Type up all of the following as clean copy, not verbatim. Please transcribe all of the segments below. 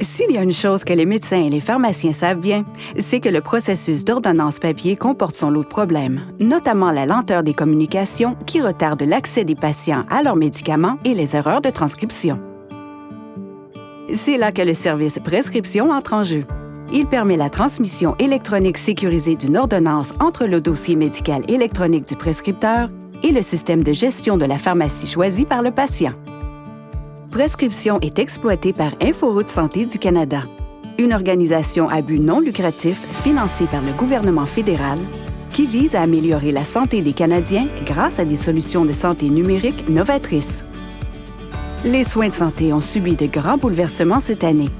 S'il y a une chose que les médecins et les pharmaciens savent bien, c'est que le processus d'ordonnance papier comporte son lot de problèmes, notamment la lenteur des communications qui retarde l'accès des patients à leurs médicaments et les erreurs de transcription. C'est là que le service prescription entre en jeu. Il permet la transmission électronique sécurisée d'une ordonnance entre le dossier médical électronique du prescripteur et le système de gestion de la pharmacie choisi par le patient. Prescription est exploitée par InfoRoute Santé du Canada, une organisation à but non lucratif financée par le gouvernement fédéral qui vise à améliorer la santé des Canadiens grâce à des solutions de santé numériques novatrices. Les soins de santé ont subi de grands bouleversements cette année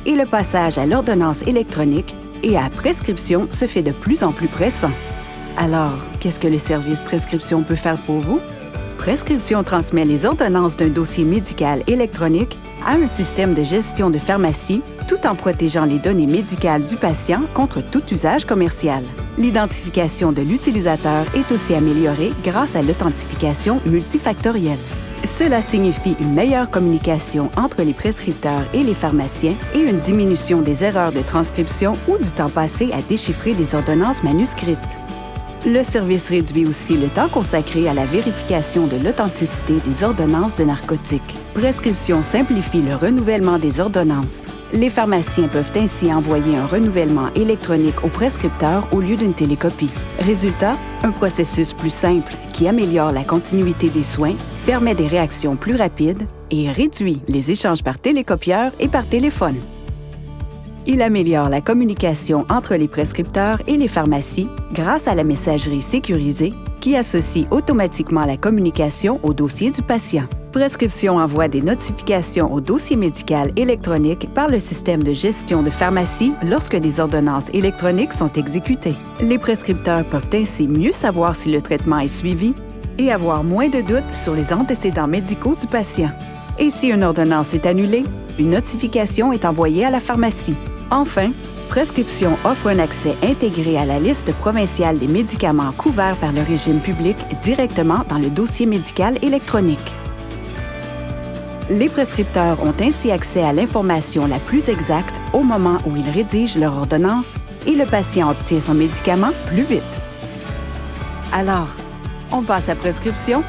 et le passage à l'ordonnance électronique et à prescription se fait de plus en plus pressant. Alors, qu'est-ce que le service prescription peut faire pour vous? Prescription transmet les ordonnances d'un dossier médical électronique à un système de gestion de pharmacie tout en protégeant les données médicales du patient contre tout usage commercial. L'identification de l'utilisateur est aussi améliorée grâce à l'authentification multifactorielle. Cela signifie une meilleure communication entre les prescripteurs et les pharmaciens et une diminution des erreurs de transcription ou du temps passé à déchiffrer des ordonnances manuscrites. Le service réduit aussi le temps consacré à la vérification de l'authenticité des ordonnances de narcotiques. Prescription simplifie le renouvellement des ordonnances. Les pharmaciens peuvent ainsi envoyer un renouvellement électronique au prescripteur au lieu d'une télécopie. Résultat, un processus plus simple qui améliore la continuité des soins, permet des réactions plus rapides et réduit les échanges par télécopieur et par téléphone. Il améliore la communication entre les prescripteurs et les pharmacies grâce à la messagerie sécurisée qui associe automatiquement la communication au dossier du patient. Prescription envoie des notifications au dossier médical électronique par le système de gestion de pharmacie lorsque des ordonnances électroniques sont exécutées. Les prescripteurs peuvent ainsi mieux savoir si le traitement est suivi et avoir moins de doutes sur les antécédents médicaux du patient. Et si une ordonnance est annulée, une notification est envoyée à la pharmacie. Enfin, Prescription offre un accès intégré à la liste provinciale des médicaments couverts par le régime public directement dans le dossier médical électronique. Les prescripteurs ont ainsi accès à l'information la plus exacte au moment où ils rédigent leur ordonnance et le patient obtient son médicament plus vite. Alors, on passe à prescription?